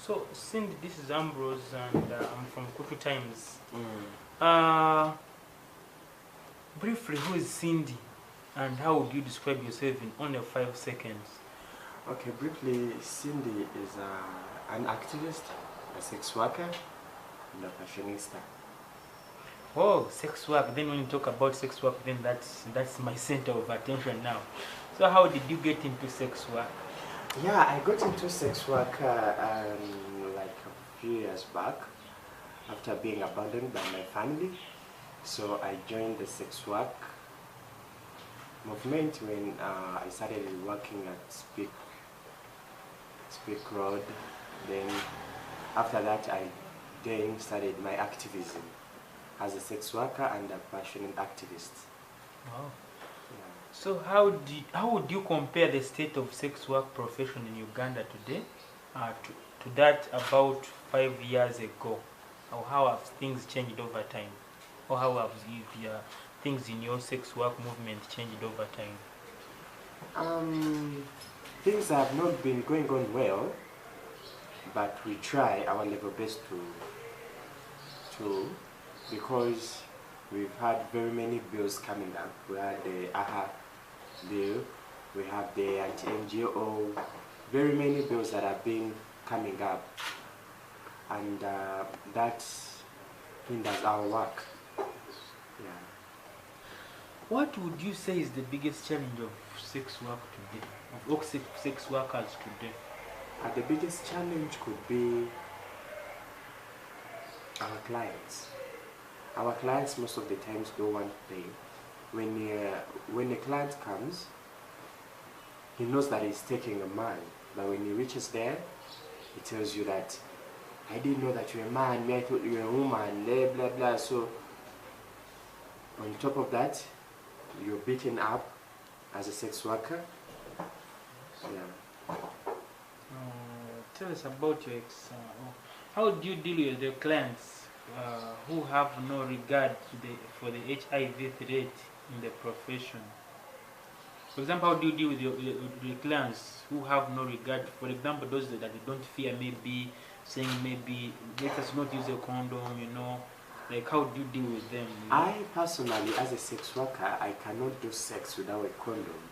So, Cindy, this is Ambrose, and I'm from Kutu Times. Mm. Briefly, who is Cindy, and how would you describe yourself in only 5 seconds? Okay, briefly, Cindy is an activist, a sex worker, and a fashionista. Oh, sex work. Then when you talk about sex work, then that's my center of attention now. So, how did you get into sex work? Yeah, I got into sex work like a few years back after being abandoned by my family. So I joined the sex work movement when I started working at Speak Road. Then after that, I then started my activism as a sex worker and a passionate activist. Wow. Yeah. So, how would you compare the state of sex work profession in Uganda today to that about 5 years ago? Or how have things changed over time? Or how have things in your sex work movement changed over time? Things have not been going on well, but we try our level best to because we've had very many bills coming up. We had the AHA bill, we have the anti-NGO, very many bills that have been coming up, and that hinders our work. Yeah. What would you say is the biggest challenge of sex work today, of all sex workers today? The biggest challenge could be our clients. Our clients most of the times don't want to pay. When a client comes, he knows that he's taking a man, but when he reaches there, he tells you that I didn't know that you're a man, me I thought you were a woman, blah blah blah. So on top of that, you're beaten up as a sex worker. Yeah. Tell us about your how do you deal with the clients who have no regard for the HIV threat in the profession? For example, how do you deal with your clients who have no regard? For example, those that they don't fear maybe saying maybe let us not use a condom, like how do you deal with them? I personally, as a sex worker, I cannot do sex without a condom,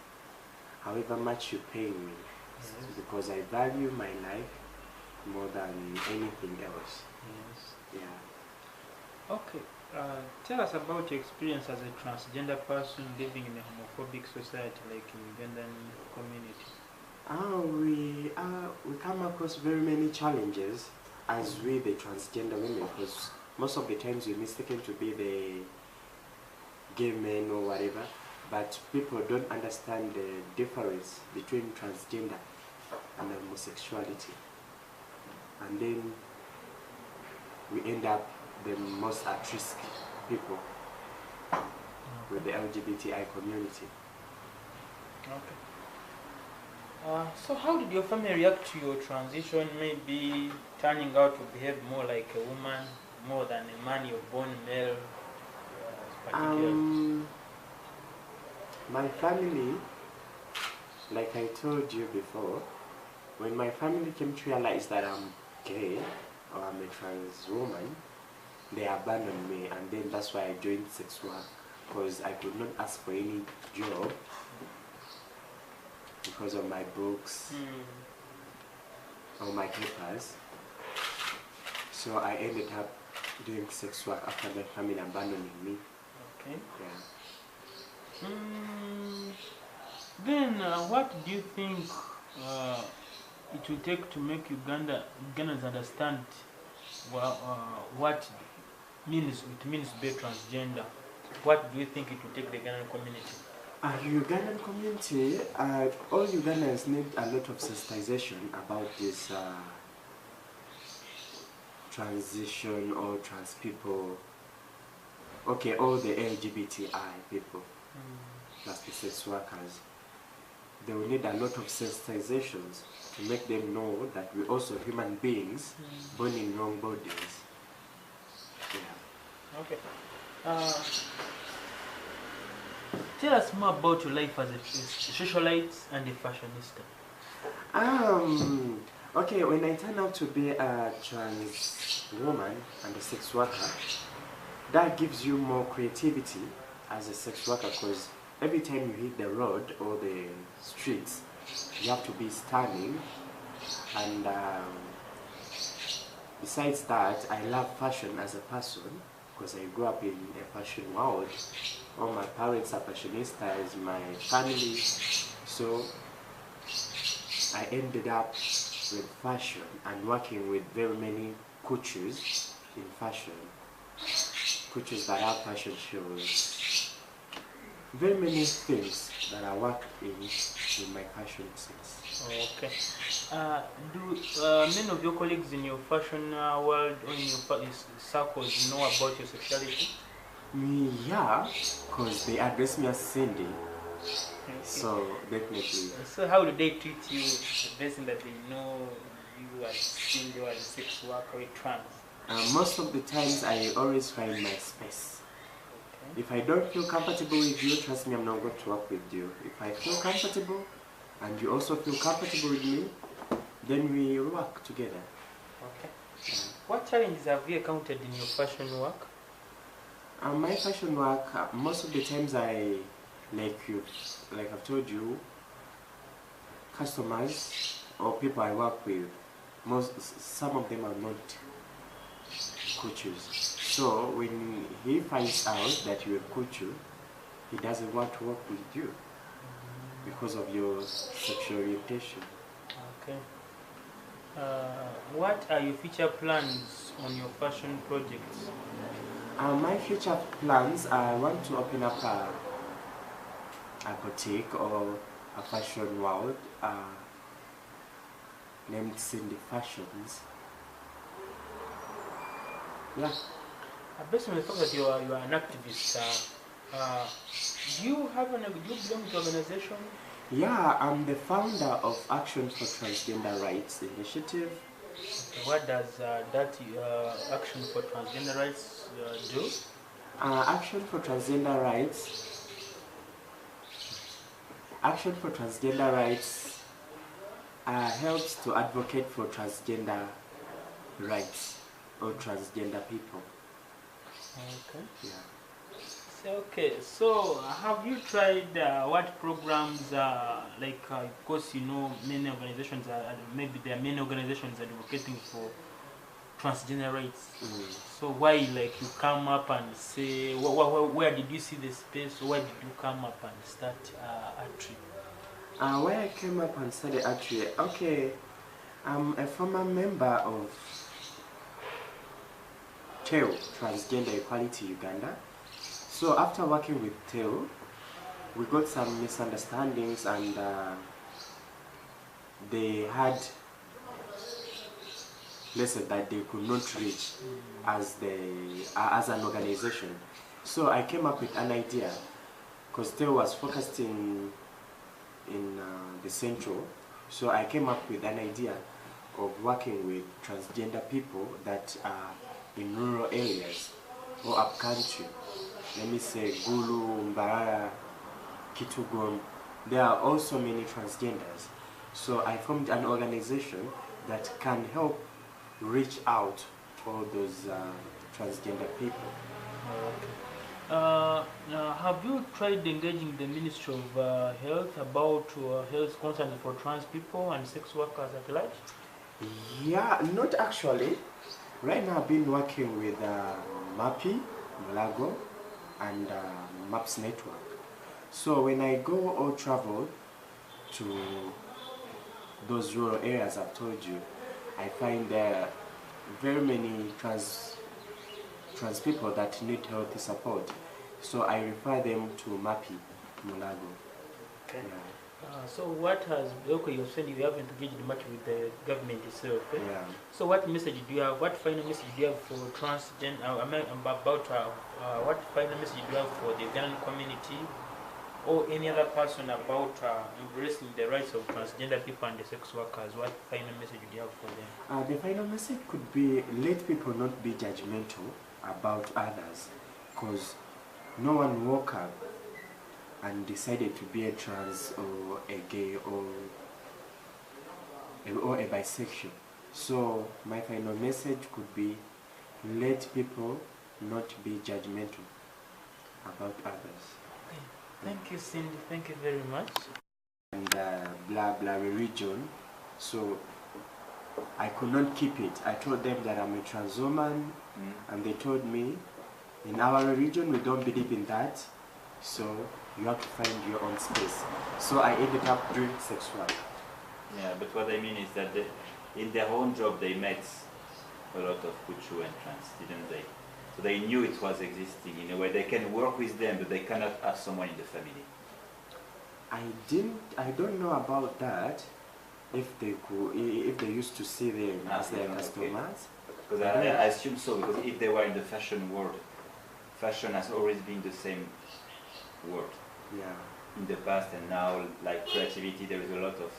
however much you pay me, Yes. because I value my life more than anything else. Yes. Yeah. Okay. Tell us about your experience as a transgender person living in a homophobic society like in Ugandan community. We come across very many challenges as we the transgender women, because most of the times we're mistaken to be the gay men or whatever, but people don't understand the difference between transgender and homosexuality, and then we end up the most at risk people with the LGBTI community. Okay. So how did your family react to your transition, maybe turning out to behave more like a woman, more than a man, you're born male? My family, like I told you before, when my family came to realize that I'm gay or I'm a trans woman, they abandoned me, and then that's why I joined sex work, because I could not ask for any job because of my books or my papers. So I ended up doing sex work after my family abandoning me. Okay. Yeah. Then what do you think it will take to make Ugandans understand what it means to be transgender? What do you think it will take the Ugandan community? Ugandan community, all Ugandans need a lot of sensitization about this transition or trans people. Okay, all the LGBTI people, plus the sex workers. They will need a lot of sensitizations to make them know that we're also human beings born in wrong bodies. Yeah. Okay. Tell us more about your life as a socialite and a fashionista. Okay, when I turn out to be a trans woman and a sex worker, that gives you more creativity as a sex worker, because every time you hit the road or the streets, you have to be stunning. And besides that, I love fashion as a person, because I grew up in a fashion world. All my parents are fashionistas, my family. So I ended up with fashion and working with very many coutures in fashion. Coutures that have fashion shows. Very many things that I work in my fashion sense. Okay. Do many of your colleagues in your fashion world or in your circles know about your sexuality? Yeah, because they address me as Cindy. Okay. So definitely. So how do they treat you? The person that they know you as single, as a sex worker, or trans? Most of the times I always find my space. Okay. If I don't feel comfortable with you, trust me, I'm not going to work with you. If I feel comfortable and you also feel comfortable with me, then we work together. Okay. What challenges have you encountered in your fashion work? My fashion work, most of the times like I've told you, customers or people I work with, some of them are not coutures. So when he finds out that you're a couture, he doesn't want to work with you because of your sexual orientation. Okay. What are your future plans on your fashion projects? My future plans, I want to open up a boutique or a fashion world named Cindy Fashions. Yeah. Based on the fact that you are an activist, do you belong to organization? Yeah, I'm the founder of Action for Transgender Rights Initiative. Okay, what does that Action for Transgender Rights do? Action for Transgender Rights. Action for Transgender Rights helps to advocate for transgender rights or transgender people. Okay. Yeah. Okay, so have you tried what programs, of course you know many organizations, maybe there are many organizations advocating for transgender rights. So why like you come up and say, where did you see the space, or why did you come up and start archery? Where I came up and started archery, okay, I'm a former member of TEO, Transgender Equality Uganda. So after working with TEO, we got some misunderstandings and they had places that they could not reach as an organization. So I came up with an idea, because TEO was focused in the central. So I came up with an idea of working with transgender people that are in rural areas or upcountry. Let me say Gulu, Mbarara, Kitugum. There are also many transgenders. So I formed an organization that can help reach out to all those transgender people. Have you tried engaging the Ministry of Health about health concerns for trans people and sex workers at large? Yeah, not actually. Right now I've been working with MAPI, Mulago, and MAPS Network. So when I go or travel to those rural areas I've told you, I find there are very many trans people that need healthy support. So I refer them to MAPI, Mulago. Okay. Yeah. So what has, okay, you said you haven't engaged much with the government itself. Eh? Yeah. So what message do you have, what final message do you have for transgender, what final message do you have for the Ugandan community or any other person about embracing the rights of transgender people and the sex workers? What final message do you have for them? The final message could be, let people not be judgmental about others, because no one woke up and decided to be a trans or a gay or or a bisexual. So my final message could be, let people not be judgmental about others. Okay. Thank you, Cindy. Thank you very much. And blah blah religion. So I could not keep it. I told them that I'm a trans woman, and they told me, in our religion we don't believe in that, so you have to find your own space. So I ended up doing sex work. Yeah, but what I mean is that in their own job they met a lot of Kuchu and trans, didn't they? So they knew it was existing in a way. They can work with them, but they cannot have someone in the family. I don't know about that. If they used to see them as their customers. Because I assume so, because if they were in the fashion world, fashion has always been the same word. Yeah. In the past and now, like creativity, there is a lot of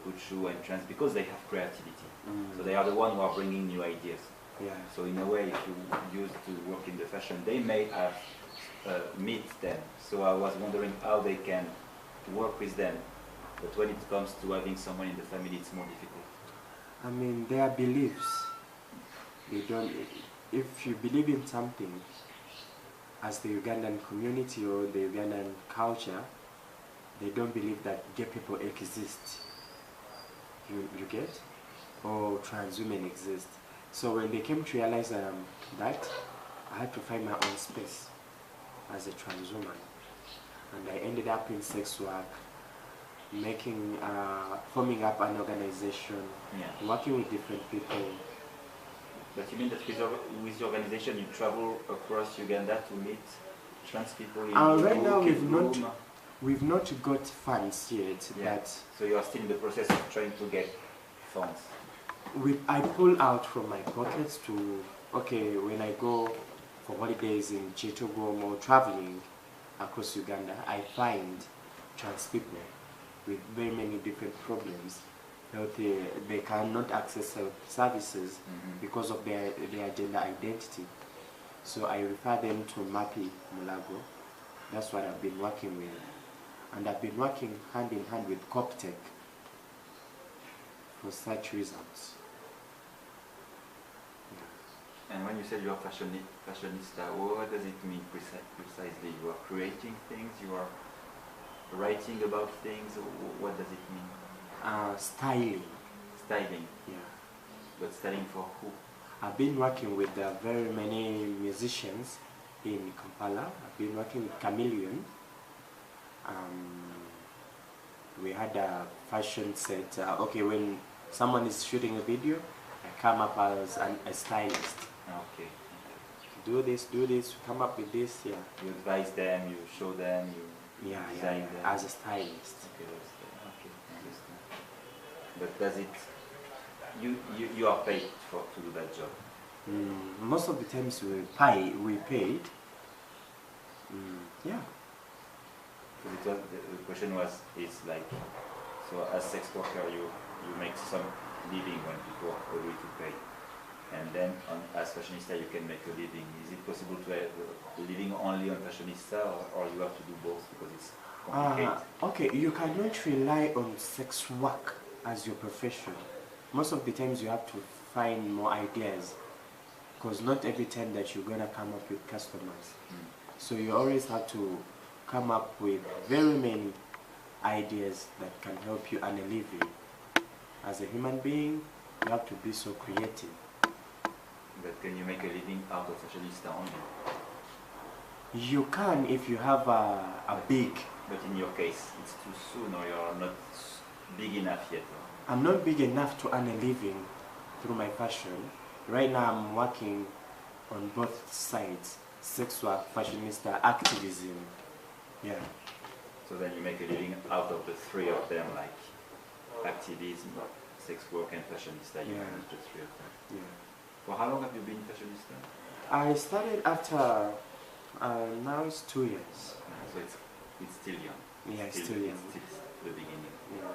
Kuchu and trans because they have creativity. So they are the ones who are bringing new ideas. Yeah. So in a way, if you used to work in the fashion, they may have meet them. So I was wondering how they can work with them. But when it comes to having someone in the family, it's more difficult. I mean, their beliefs. You don't. If you believe in something, as the Ugandan community or the Ugandan culture, they don't believe that gay people exist. You get? Or trans women exist. So when they came to realize that I had to find my own space as a trans woman, and I ended up in sex work, forming up an organization, working with different people. But you mean that with the organization you travel across Uganda to meet trans people in right now we've not got funds yet, but so you are still in the process of trying to get funds. I pull out from my pockets to, when I go for holidays in Chitogom or traveling across Uganda, I find trans people with very many different problems. They cannot access health services because of their gender identity. So I refer them to Mapi Mulago. That's what I've been working with. And I've been working hand in hand with Coptech for such results. And when you said you are fashionista, what does it mean precisely? You are creating things, you are writing about things, what does it mean? Styling. Styling? Yeah. But styling for who? I've been working with very many musicians in Kampala. I've been working with Chameleon. We had a fashion set. When someone is shooting a video, I come up as a stylist. Okay. Do this, come up with this, yeah. You advise them, you show them, you design them. As a stylist. Okay, I understand. But does it, you are paid to do that job? Most of the times we paid. Yeah. So the question is like, so as sex worker you make some living when people agree to pay. And then as fashionista you can make a living. Is it possible to have a living only on fashionista or you have to do both because it's complicated? You cannot rely on sex work as your profession. Most of the times you have to find more ideas because not every time that you're going to come up with customers. So you always have to come up with very many ideas that can help you earn a living. As a human being, you have to be so creative. But can you make a living out of fashionista only? You can if you have a big... But in your case, it's too soon or you're not big enough yet? Or? I'm not big enough to earn a living through my fashion. Right now I'm working on both sides. Sex work, fashionista, activism. Yeah. So then you make a living out of the three of them, like activism, sex work and fashionista. You manage the three of them. Yeah. For how long have you been fashionista? I started after, now it's 2 years. So it's still young. Yeah, it's still young. It's still the beginning. Yeah.